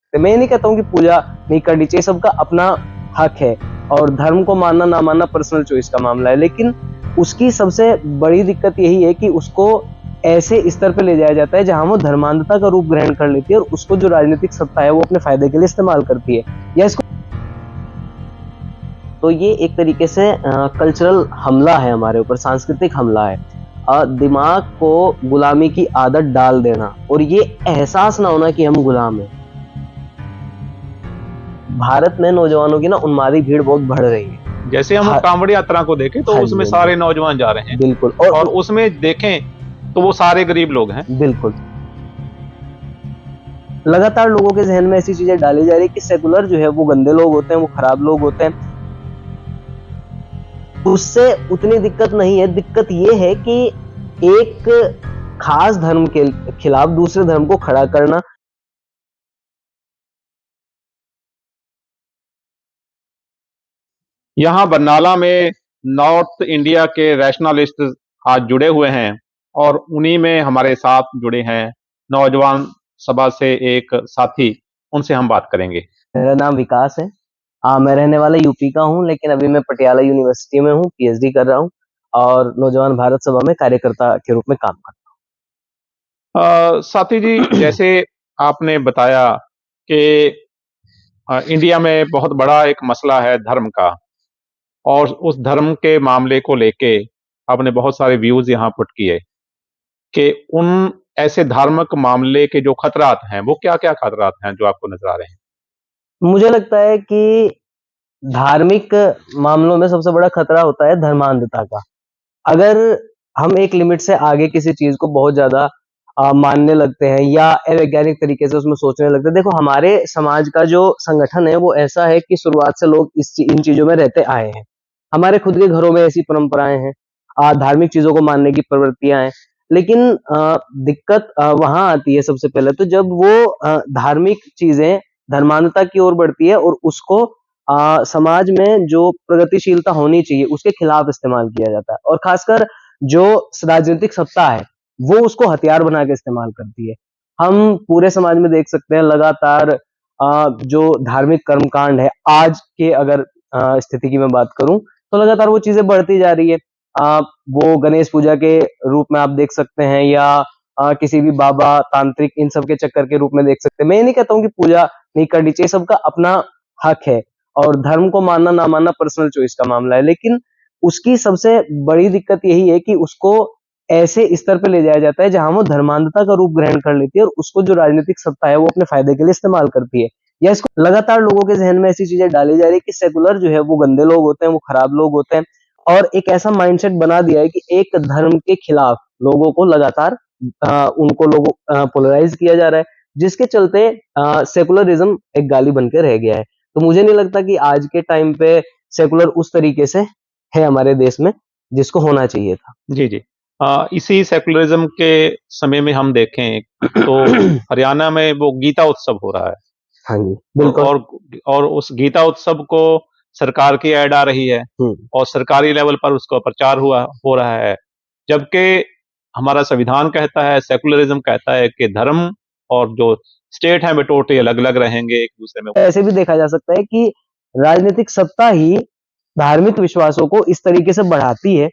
सकते। मैं ये नहीं कहता हूँ कि पूजा नहीं करनी चाहिए, सबका अपना हक है और धर्म को मानना ना मानना पर्सनल चॉइस का मामला है, लेकिन उसकी सबसे बड़ी दिक्कत यही है कि उसको ऐसे स्तर पे ले जाया जाता है जहां वो धर्मांधता का रूप ग्रहण कर लेती है और उसको जो राजनीतिक सत्ता है वो अपने फायदे के लिए इस्तेमाल करती है या इसको। तो ये एक तरीके से कल्चरल हमला है हमारे ऊपर, सांस्कृतिक हमला है। दिमाग को गुलामी की आदत डाल देना और ये एहसास ना होना कि हम गुलाम हैं। भारत में नौजवानों की ना उन्मादी भीड़ बहुत बढ़ रही है। जैसे हम हाँ, कांवड़ यात्रा को देखें तो हाँ उसमें जी, हाँ सारे जी, नौजवान जा रहे हैं बिल्कुल। और उसमें देखें तो वो सारे गरीब लोग हैं। बिल्कुल लगातार लोगों के जहन में ऐसी चीजें डाली जा रही है कि सेकुलर जो है वो गंदे लोग होते हैं, वो खराब लोग होते हैं। उससे उतनी दिक्कत नहीं है, दिक्कत ये है कि एक खास धर्म के खिलाफ दूसरे धर्म को खड़ा करना। यहाँ बरनाला में नॉर्थ इंडिया के रैशनलिस्ट आज जुड़े हुए हैं और उन्हीं में हमारे साथ जुड़े हैं नौजवान सभा से एक साथी, उनसे हम बात करेंगे। मेरा नाम विकास है। मैं रहने वाला यूपी का हूँ, लेकिन अभी मैं पटियाला यूनिवर्सिटी में हूँ, पीएचडी कर रहा हूँ और नौजवान भारत सभा में कार्यकर्ता के रूप में काम करता साथी जी, हूँ। जैसे आपने बताया कि इंडिया में बहुत बड़ा एक मसला है धर्म का, और उस धर्म के मामले को लेके आपने बहुत सारे व्यूज यहाँ पुट किए कि उन ऐसे धार्मिक मामले के जो खतरात हैं वो क्या क्या खतरात हैं जो आपको नजर आ रहे हैं। मुझे लगता है कि धार्मिक मामलों में सबसे बड़ा खतरा होता है धर्मांधता का। अगर हम एक लिमिट से आगे किसी चीज को बहुत ज्यादा मानने लगते हैं या अवैज्ञानिक तरीके से उसमें सोचने लगते हैं। देखो, हमारे समाज का जो संगठन है वो ऐसा है कि शुरुआत से लोग इन चीजों में रहते आए हैं। हमारे खुद के घरों में ऐसी परंपराएं हैं, धार्मिक चीजों को मानने की प्रवृत्तियां हैं। लेकिन दिक्कत वहां आती है सबसे पहले तो जब वो धार्मिक चीजें धर्मांधता की ओर बढ़ती है और उसको समाज में जो प्रगतिशीलता होनी चाहिए उसके खिलाफ इस्तेमाल किया जाता है और खासकर जो राजनीतिक सत्ता है वो उसको हथियार बना के इस्तेमाल करती है। हम पूरे समाज में देख सकते हैं लगातार जो धार्मिक कर्मकांड है आज के, अगर स्थिति की मैं बात करूं तो लगातार वो चीजें बढ़ती जा रही है। वो गणेश पूजा के रूप में आप देख सकते हैं या किसी भी बाबा तांत्रिक इन सब के चक्कर के रूप में देख सकते हैं। मैं ये नहीं कहता हूँ कि पूजा नहीं करनी चाहिए, सबका अपना हक है और धर्म को मानना ना मानना पर्सनल चॉइस का मामला है, लेकिन उसकी सबसे बड़ी दिक्कत यही है कि उसको ऐसे स्तर पे ले जाया जाता है जहां वो धर्मांधता का रूप ग्रहण कर लेती है और उसको जो राजनीतिक सत्ता है वो अपने फायदे के लिए इस्तेमाल करती है या इसको लगातार लोगों के जहन में ऐसी चीजें डाली जा रही है कि सेकुलर जो है वो गंदे लोग होते हैं, वो खराब लोग होते हैं और एक ऐसा माइंडसेट बना दिया है कि एक धर्म के खिलाफ लोगों को लगातार उनको लोगों पोलराइज किया जा रहा है, जिसके चलते सेकुलरिज्म एक गाली बन के रह गया है। तो मुझे नहीं लगता कि आज के टाइम पे सेकुलर उस तरीके से है हमारे देश में जिसको होना चाहिए था। जी जी। इसी सेकुलरिज्म के समय में हम देखें तो हरियाणा में वो गीता उत्सव हो रहा है हाँ जी, बिल्कुल। और उस गीता उत्सव को सरकार की ऐड आ रही है और सरकारी लेवल पर उसका प्रचार हो रहा है, जबकि हमारा संविधान कहता है, सेकुलरिज्म कहता है कि धर्म और जो स्टेट है वे टोटली अलग अलग रहेंगे एक दूसरे में। ऐसे भी देखा जा सकता है कि राजनीतिक सत्ता ही धार्मिक विश्वासों को इस तरीके से बढ़ाती है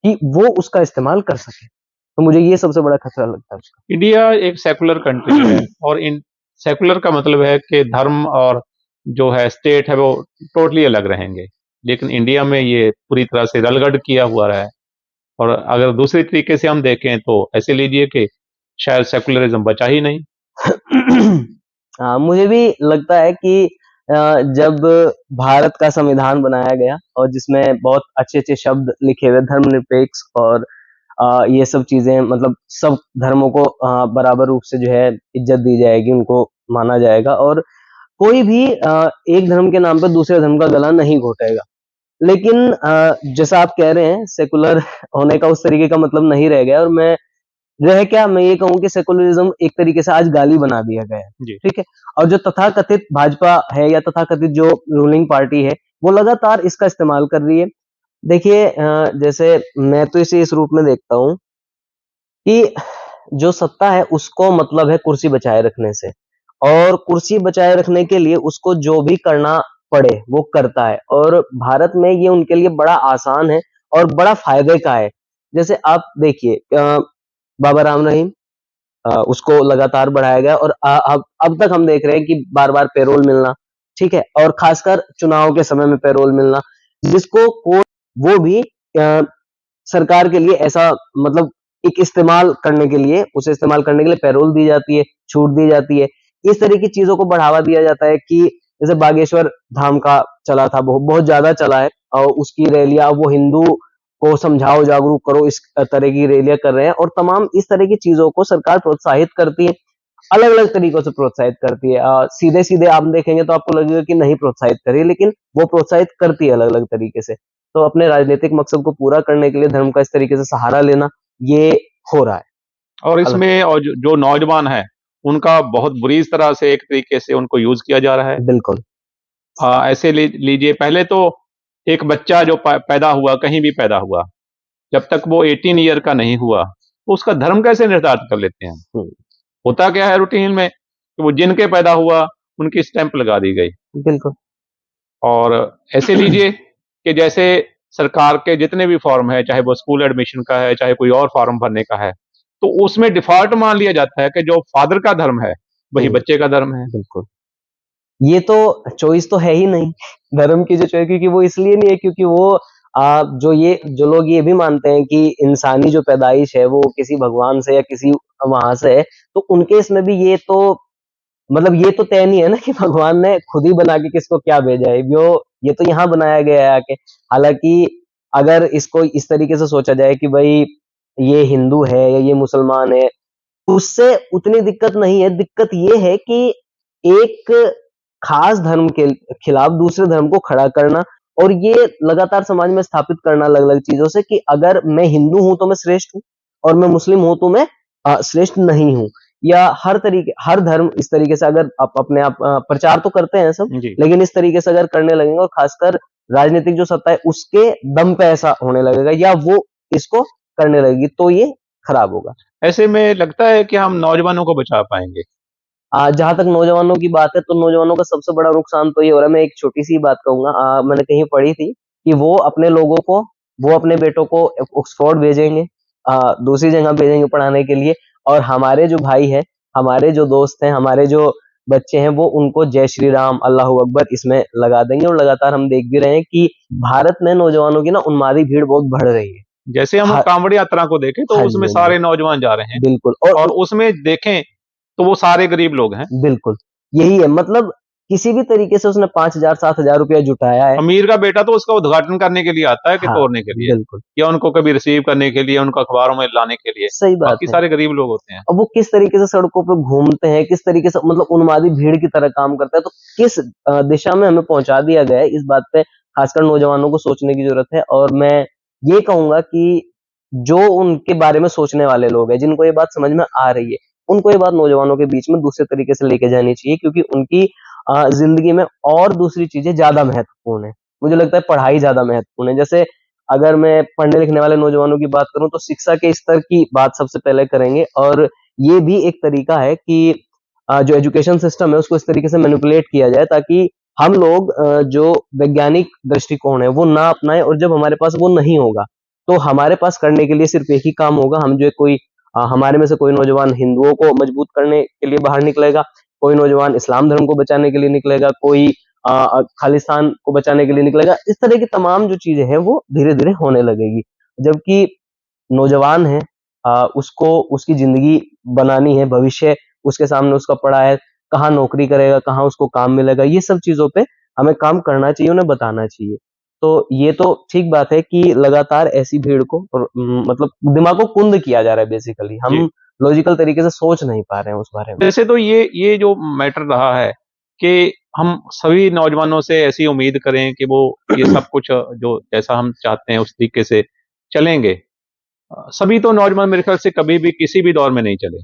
कि वो उसका इस्तेमाल कर सके। तो मुझे ये सबसे बड़ा खतरा लगता है उसका। इंडिया एक सेकुलर कंट्री है और इन सेकुलर का मतलब है कि धर्म और जो है स्टेट है वो टोटली अलग रहेंगे, लेकिन इंडिया में ये पूरी तरह से रलगड किया हुआ है। और अगर दूसरी तरीके से हम देखें तो ऐसे लीजिए कि शायद सेकुलरिज्म बचा ही नहीं। मुझे भी लगता है कि जब भारत का संविधान बनाया गया और जिसमें बहुत अच्छे-अच्छे शब्द लिखे हुए धर्मनिरपेक्ष और ये सब चीजें, मतलब सब धर्मों को बराबर रूप से जो है इज्जत दी जाएगी, उनको माना जाएगा और कोई भी एक धर्म के नाम पर दूसरे धर्म का गला नहीं घोटेगा। लेकिन जैसा आप कह रहे हैं सेकुलर होने का उस तरीके का मतलब नहीं रह गया और मैं ये कहूँ कि सेकुलरिज्म एक तरीके से आज गाली बना दिया गया है, जी। ठीक है? और जो तथाकथित भाजपा है या तथाकथित जो रूलिंग पार्टी है, वो लगातार इसका इस्तेमाल कर रही है। देखिए, जैसे मैं तो इसे इस रूप में देखता हूँ कि जो सत्ता है उसको मतलब है कुर्सी बचाए रखने से और कुर्सी बचाए रखने के लिए उसको जो भी करना पड़े वो करता है, और भारत में ये उनके लिए बड़ा आसान है और बड़ा फायदे का है। जैसे आप देखिए बाबा राम रहीम, उसको लगातार बढ़ाया गया, और अब तक हम देख रहे हैं कि बार-बार पैरोल मिलना, ठीक है? और खासकर चुनाव के समय में पैरोल मिलना, जिसको कोई वो भी सरकार के लिए ऐसा, मतलब एक इस्तेमाल करने के लिए, उसे इस्तेमाल करने के लिए पैरोल दी जाती है, छूट दी जाती है। इस तरह की चीज़ों को बढ़ावा दिया जाता है कि जैसे बागेश्वर धाम का चला था, बहुत ज़्यादा चला है, और उसकी रैलियाँ, वो हिंदू को समझाओ, जागरूक करो, इस तरह की रैलियाँ कर रहे हैं, और तमाम इस तरह की चीज़ों को सरकार प्रोत्साहित करती है, अलग-अलग तरीकों से प्रोत्साहित करती है। सीधे-सीधे आप देखेंगे तो आपको लगेगा कि नहीं प्रोत्साहित कर रही है, लेकिन वो प्रोत्साहित करती है अलग-अलग तरीके से। तो अपने राजनीतिक मकसद को पूरा करने के लिए धर्म का इस तरीके से सहारा लेना, ये हो रहा है। और अलग इसमें और जो नौजवान है, उनका बहुत बुरी तरह से एक तरीके से उनको यूज़ किया जा रहा है। बिल्कुल, ऐसे लीजिए पहले तो एक बच्चा जो पैदा हुआ, कहीं भी पैदा हुआ, जब तक वो 18 ईयर का नहीं हुआ, तो उसका धर्म कैसे निर्धारित कर लेते हैं? हुँ, होता क्या है रूटीन में कि वो जिनके पैदा हुआ, उनकी स्टैंप लगा दी गई। बिल्कुल। और ऐसे लीजिए कि जैसे सरकार के जितने भी फॉर्म है, चाहे वो स्कूल एडमिशन का है, चाहे कोई और फॉर्म भरने का है, तो उसमें डिफ़ॉल्ट मान लिया जाता है कि जो फादर का धर्म है, वही हुँ, बच्चे का धर्म है। बिल्कुल। ये तो चॉइस तो है ही नहीं, धर्म की जो चॉइस, क्योंकि वो इसलिए नहीं है, क्योंकि वो जो लोग ये भी मानते हैं कि इंसानी जो पैदाइश है वो किसी भगवान से या किसी वहाँ से है, तो उनके इसमें भी ये तो, मतलब ये तो तय नहीं है ना कि भगवान ने खुद ही बना के किसको क्या भेजा है, ये तो यहाँ बनाया गया है आके। हालाँकि अगर इसको इस तरीके से सोचा जाए कि भई ये हिंदू है या ये मुसलमान है, उससे उतनी दिक्कत नहीं है, दिक्कत ये है कि एक खास धर्म के खिलाफ दूसरे धर्म को खड़ा करना, और ये लगातार समाज में स्थापित करना अलग-अलग चीज़ों से कि अगर मैं हिंदू हूँ तो मैं श्रेष्ठ हूँ, और मैं मुस्लिम हूँ तो मैं श्रेष्ठ नहीं हूँ। या हर धर्म इस तरीके से अगर आप अपने आप प्रचार तो करते हैं सब, जी। लेकिन इस तरीके से अगर करने लगेंगे, और खासकर राजनीतिक जो सत्ता है उसके दम पे ऐसा होने लगेगा, या वो इसको करने लगेगी, तो ये खराब होगा। ऐसे में लगता है कि हम नौजवानों को बचा पाएँगे। जहाँ तक नौजवानों की बात है, तो नौजवानों का सबसे बड़ा नुकसान तो ये हो रहा है, मैं एक छोटी-सी बात कहूँगा, मैंने कहीं पढ़ी थी कि वो अपने बेटों को ऑक्सफोर्ड भेजेंगे, दूसरी जगह भेजेंगे पढ़ाने के लिए, और हमारे जो भाई हैं, हमारे जो दोस्त हैं, हमारे जो बच्चे हैं, वो उनको जय श्री राम, अल्लाहू अकबर इसमें लगा देंगे, और लगातार हम देख भी रहे हैं कि भारत में नौजवानों की ना उन्मादी भीड़ बहुत बढ़ रही है। जैसे हम ह कांवड़ यात्रा को देखें तो हाँ जी, उसमें हाँ जी। सारे नौजवान जा रहे हैं बिल्कुल, और उसमें देखें तो वो सारे गरीब लोग हैं। बिल्कुल, यही है, मतलब किसी भी तरीके से उसने 5,000 7,000 रुपया जुटाया है। अमीर का बेटा तो उसका उद्घाटन करने के लिए आता है कि हाँ, तोड़ने के लिए बिल्कुल, या उनको कभी रिसीव करने के लिए, उनको अखबारों में लाने के लिए। सही बात बाकी है। सारे गरीब लोग होते हैं। अब वो किस तरीके से सड़कों पे घूमते हैं, किस तरीके से, मतलब उन्मादी भीड़ की तरह काम करता है, तो किस दिशा में हमें पहुँचा दिया गया है, इस बात पे खासकर नौजवानों को सोचने की ज़रूरत है, और मैं ये कहूँगा कि जो उनके बारे में सोचने वाले लोग हैं, जिनको ये बात समझ में आ रही है, उनको ये बात नौजवानों के बीच में दूसरे तरीके से लेके जानी चाहिए, क्योंकि उनकी ज़िंदगी में और दूसरी चीज़ें ज़्यादा महत्वपूर्ण हैं। मुझे लगता है पढ़ाई ज़्यादा महत्वपूर्ण है। जैसे अगर मैं पढ़ने-लिखने वाले नौजवानों की बात करूँ, तो शिक्षा के स्तर की बात सबसे पहले करेंगे, और ये भी एक तरीका है कि जो एजुकेशन सिस्टम है उसको इस तरीके से मैनिपुलेट किया जाए, ताकि हम लोग जो वैज्ञानिक दृष्टिकोण है वो ना अपनाएँ, और जब हमारे पास वो नहीं होगा, तो हमारे पास करने के लिए सिर्फ़ एक ही काम होगा, हम जो कोई हमारे में से कोई नौजवान हिंदुओं को मजबूत करने के लिए बाहर निकलेगा, कोई नौजवान इस्लाम धर्म को बचाने के लिए निकलेगा, कोई खालिस्तान को बचाने के लिए निकलेगा। इस तरह की तमाम जो चीज़ें हैं वो धीरे-धीरे होने लगेगी। जबकि नौजवान है, उसको उसकी ज़िंदगी बनानी है, भविष्य उसके सामने उसका पड़ा है, कहाँ नौकरी करेगा, कहाँ उसको काम मिलेगा, ये सब चीज़ों पे हमें काम करना चाहिए, उन्हें बताना चाहिए। तो ये तो ठीक बात है कि लगातार ऐसी भीड़ को, और मतलब दिमाग को कुंद किया जा रहा है बेसिकली, जी। हम लॉजिकल तरीके से सोच नहीं पा रहे हैं उस बारे में। वैसे तो ये जो मैटर रहा है कि हम सभी नौजवानों से ऐसी उम्मीद करें कि वो ये सब कुछ जो जैसा हम चाहते हैं उस तरीके से चलेंगे। सभी तो नौजवान मेरे ख्याल से कभी भी किसी भी दौर में नहीं चले।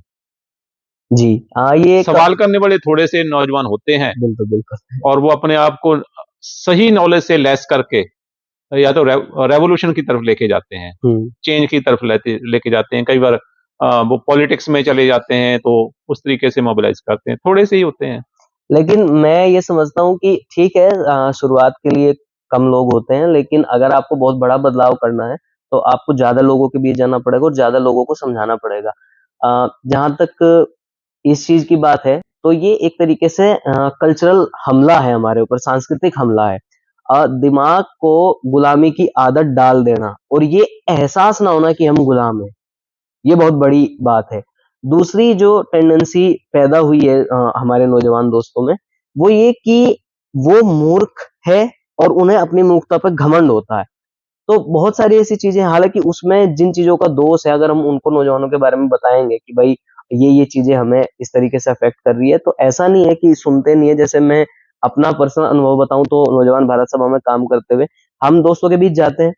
जी, ये सवाल करने वाले थोड़े से नौजवान होते हैं बिल्कुल, बिल्कुल। और वो अपने आप को सही नॉलेज से लैस करके या तो रेवोल्यूशन की तरफ लेके जाते हैं, हुँ, चेंज की तरफ लेके जाते हैं। कई बार वो पॉलिटिक्स में चले जाते हैं, तो उस तरीके से मोबिलाइज़ करते हैं, थोड़े से ही होते हैं। लेकिन मैं ये समझता हूँ कि ठीक है, शुरुआत के लिए कम लोग होते हैं, लेकिन अगर आपको बहुत बड़ा बदलाव करना है, तो आपको ज़्यादा लोगों के बीच जाना पड़ेगा और ज़्यादा लोगों को समझाना पड़ेगा। जहाँ तक इस चीज़ की बात है, तो ये एक तरीके से कल्चरल हमला है हमारे ऊपर, सांस्कृतिक हमला है। दिमाग को गुलामी की आदत डाल देना और ये एहसास ना होना कि हम गुलाम हैं। ये बहुत बड़ी बात है। दूसरी जो टेंडेंसी पैदा हुई है हमारे नौजवान दोस्तों में, वो ये कि वो मूर्ख है और उन्हें अपनी मूर्खता पे घमंड होता है। तो बहुत सारी ऐसी चीज़ें, हालाँकि उसमें जिन चीज़ों का दोष है, अगर हम उनको नौजवानों के बारे में बताएँगे कि भाई ये चीज़ें हमें इस तरीके से अफ़ेक्ट कर रही है, तो ऐसा नहीं है कि सुनते नहीं है। जैसे मैं अपना पर्सनल अनुभव बताऊँ, तो नौजवान भारत सभा में काम करते हुए, हम दोस्तों के बीच जाते हैं,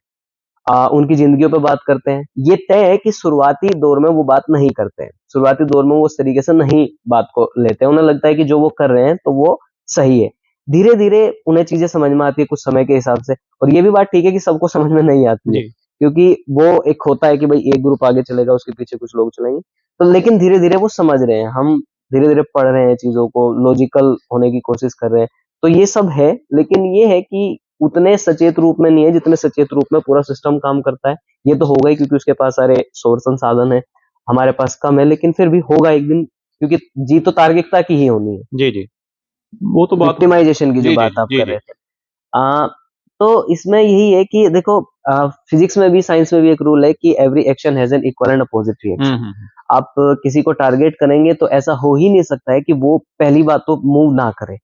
उनकी ज़िंदगियों पे बात करते हैं। ये तय है कि शुरुआती दौर में वो बात नहीं करते हैं। शुरुआती दौर में वो उस तरीके से नहीं बात को लेते हैं। उन्हें लगता है कि जो वो कर रहे हैं, तो वो सही है। धीरे-धीरे उन्हें चीज़ें समझ में आती है कुछ समय के हिसाब से, और ये भी बात ठीक है कि सबको समझ में नहीं आती है। जी, क्योंकि वो एक होता है कि भई एक ग्रुप आगे चलेगा, उसके पीछे कुछ लोग चलेंगे। तो लेकिन धीरे-धीरे वो समझ रहे हैं। हम धीरे-धीरे पढ़ रहे हैं चीज़ों को, लॉजिकल होने की कोशिश कर रहे हैं। तो ये सब है, लेकिन ये है कि उतने सचेत रूप में नहीं है, जितने सचेत रूप में पूरा सिस्टम काम करता है। ये तो होगा ही, क्योंकि उसके पास सारे सोर्स संसाधन हैं, हमारे पास कम है, लेकिन फिर भी होगा एक दिन, क्योंकि जीत तो तार्किकता की ही होनी है। जी, जी। वो तो बात विक्टिमाइज़ेशन की जो जी, जी, बात आप जी, कर जी। रहे थे। अ, तो इसमें यही है कि देखो, फिज़िक्स में भी, साइंस में भी एक रूल है कि every action has an equal and opposite hmm, reaction. Hmm, hmm. आप किसी को टारगेट करेंगे, तो ऐसा हो ही नहीं सकता है कि वो पहली बात तो मूव ना करे।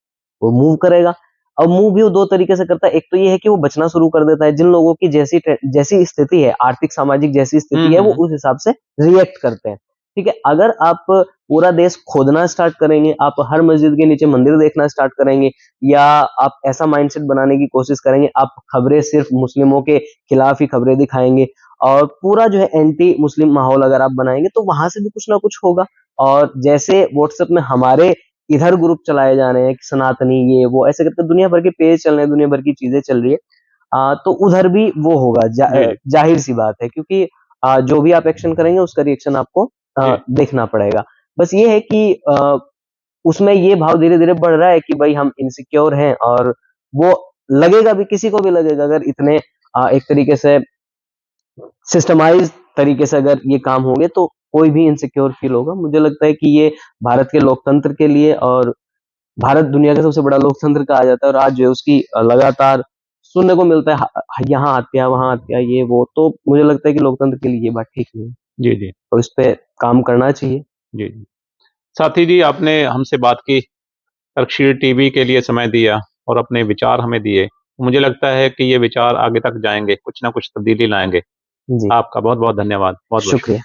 वो मूव करेगा। अब मूव भी वो 2 तरीके से करता है। एक तो ये है कि वो बचना शुरू कर देता है। जिन लोगों की जैसी स्थिति है, आर्थिक, सामाजिक जैसी हुँ, स्थिति है, हुँ, वो हुँ। उस हिसाब से रिएक्ट करते हैं। ठीक है? अगर आप पूरा देश खोदना स्टार्ट करेंगे, आप हर मस्जिद के नीचे मंदिर देखना स्टार्ट करेंगे, या आप ऐसा माइंडसेट बनाने की कोशिश करेंगे, आप खबरें सिर्फ़ मुस्लिमों के खिलाफ ही खबरें दिखाएँगे, और पूरा जो है एंटी मुस्लिम माहौल अगर आप बनाएँगे, तो वहाँ से भी कुछ ना कुछ होगा। और जैसे व्हाट्सएप में हमारे इधर ग्रुप चलाए जा रहे हैं कि सनातनी ये वो ऐसे करके दुनिया भर के पेज चल रहे हैं, दुनिया भर की चीज़ें चल रही है। तो उधर भी वो होगा, जी, जी। ज़ाहिर-सी बात है, क्योंकि जो भी आप एक्शन करेंगे, उसका रिएक्शन आपको जी। देखना पड़ेगा। बस ये है कि उसमें ये भाव धीरे-धीरे बढ़ रहा है कि भई हम इनसिक्योर हैं, और वो लगेगा भी, किसी को भी लगेगा, अगर इतने एक तरीके से सिस्टमाइज़ तरीके से अगर ये काम होंगे, तो कोई भी इनसिक्योर फ़ील होगा। मुझे लगता है कि ये भारत के लोकतंत्र के लिए, और भारत दुनिया का सबसे बड़ा लोकतंत्र कहा जाता है, और आज जो है उसकी लगातार सुनने को मिलता है, यहाँ हत्या, वहाँ हत्या, ये वो, तो मुझे लगता है कि लोकतंत्र के लिए ये बात ठीक नहीं है, जी, जी। और इस पे काम करना चाहिए। जी, जी। साथी जी, आपने हमसे बात की, तर्कशील टीवी के लिए समय दिया और अपने विचार हमें दिए। मुझे लगता है कि ये विचार आगे तक जाएँगे, कुछ ना कुछ तब्दीली लाएँगे। जी, आपका बहुत-बहुत धन्यवाद। बहुत-बहुत शुक्रिया। शुक्रिया।